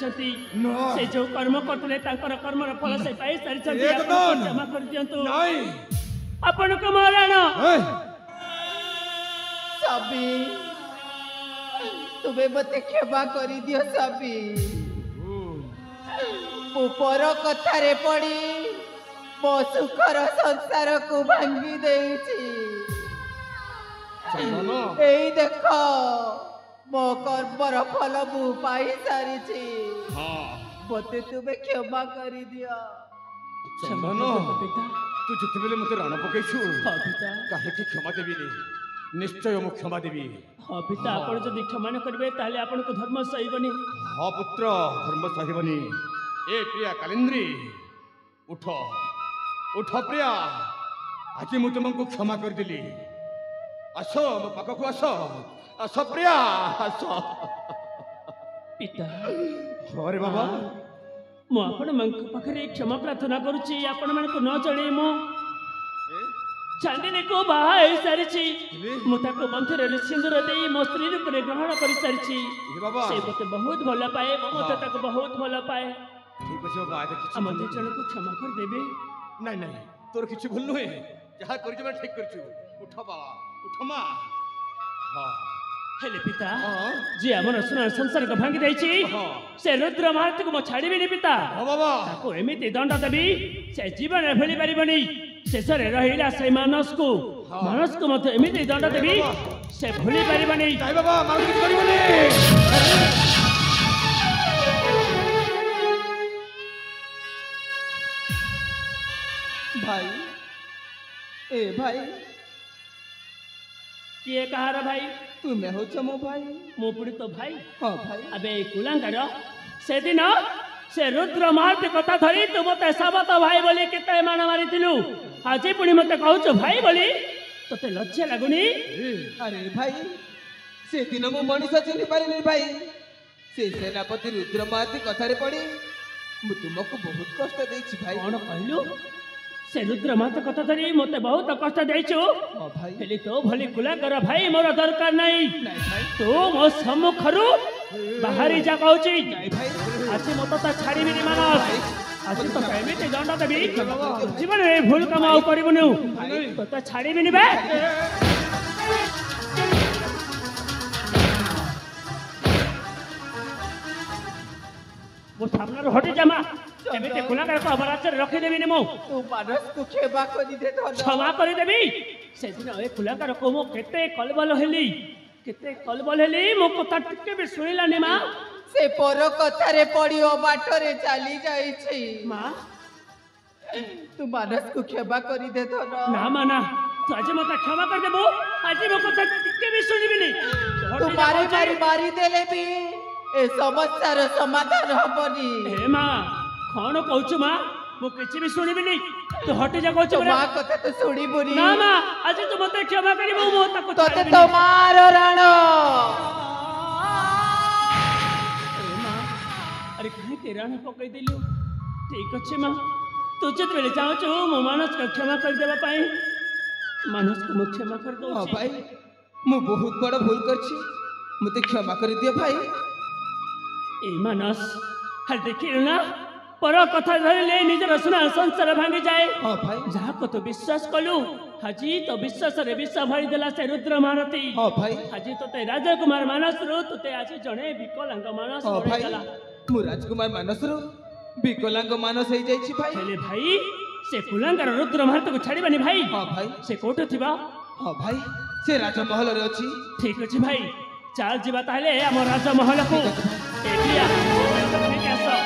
सारी से जो कर्म करते कर्मर फल से पाई सारी क्षमा कर दियंतु आपण को महाराणा सभी तुम्हें मते क्षमा कर दियो सभी ऊपर कथारे पड़ी मो सुखर संसार को भांगी देछि एई देख मो कर्मर फल मु पाई सारी मते तुम्हें क्षमा कर दियो पिता तू जिते बेले मते राण पकेछु काहे की क्षमा देबी निश्चय मु क्षमा देबी हाँ पिता आपण जदि क्षमा न करिवे ताले आपण को धर्म सहीबनी हाँ पुत्र धर्म सहीबनी ए प्रिया कालिंद्री उठ उठ प्रिया आज मु तुमको क्षमा कर दिली आस मो पाख को आस आस प्रिया आस पिता अरे बाबा मु आपण मन पाखरे क्षमा प्रार्थना करूची आपण मन को न चले मु चांदिनी को बाहाई सारी मुझको मंथर सिंदूर दे मो स्त्री रूप ग्रहण कर सारी से मते बहुत भल पाए मते बहुत भल पाए ठीक अछि बाबा हम दे जन को क्षमा कर देबे नहीं नहीं तोर किछ भूल नहे जहा कर जे ठीक करछु उठ बाबा उठ मा हां हेले पिता जे हमर सुना संसार को भांगी दैछि से रुद्र महारथ को म छाड़ीबे नि पिता हां बाबा ताको एमिति दंड देबी से जीवन फेली परिबनी शेषरे रहिला से मानस को मत एमिति दंड देबी से भूली परिबनी जाय बाबा मांग किछ करिबनी भाई ए भाई किए कहार भाई तुम्हें हो मो भाई मो पुड़ी तो भाई हाँ भाई अबे कुलांगार से दिन से रुद्र महारथ कथा धरी तू मते साबत भाई बोली केते मान मारी थिलु आज पुणी मते कहूच भाई बोली तते लज्जा लागुनी अरे भाई से दिन मो मनीष चिन्ह पारिनी भाई से सेनापति रुद्र महारथ कथा रे पड़ी मु तुमको बहुत कष्ट देछि भाई कौन कहलु से रुद्र महारथ कथा धरी मते बहुत कष्ट देछु भाई हेली तो भली कुलांगार भाई मोर दरकार नहीं तो मो सम्मुखरु बाहरी जा कहूची आज मत तो छाड़ी भी मानस आज तो एमिति दंड देबी जीवन में भूल काम आउ करबनु तो तो छाड़ी भी बे वो सामने हटे जामा एमिति कुलांगार को अबराच रखी देबी ने मो तू मानस को क्षमा कर दे तो क्षमा कर देबी से दिन ए कुलांगार को मो केते कलबल हेली मो कथा टिके भी सुनिला नि मां से पर कथारे पड़ियो बाटरे चली जाई छी मां तू मानस को क्षमा कर दे तो ना माना तू आज मत क्षमा कर देबो आज मो कथा टिके भी सुनिबी नि तू मारी देले भी ए समस्यार समाधान हबनी हे मां कोन कहूछु मां मो किछि भी सुनिबी नि तू हटे जा कहूछु मां कथा तो सुनिबुनी ना मां आज तू मत क्षमा करिबो मो ताको तते तमार राण अरे कहीं तेरा ने पकई दिलु ठीक अच्छे मां तू जत बेले जाओ छु मो मानस का क्षमा कर देबा पाई मानस को मो क्षमा कर दो हां भाई मु बहुत बड़ भूल करछि मते क्षमा कर दियो भाई ए मानस हर देखिल ना पर कथा धरले निजर सुना संसार भांगी जाए हां भाई जहा को तो विश्वास कलु हाजी तो विश्वास रे विश्वास भरी देला से रुद्र महारथी हां भाई हाजी तो ते राजकुमार मानस रो तो ते आज जणे विकलांग मानस हां होई भाई गला मु राजकुमार मानस रो विकलांग मानस हो जाई छी भाई हेले भाई से कुलांगार रुद्र महारथ को छाड़ीबानी भाई हां भाई से कोठ थिबा हां भाई से राजमहल रे अछि ठीक अछि भाई चाल जीवा ताले हम राजमहल को एलिया ठीक आसो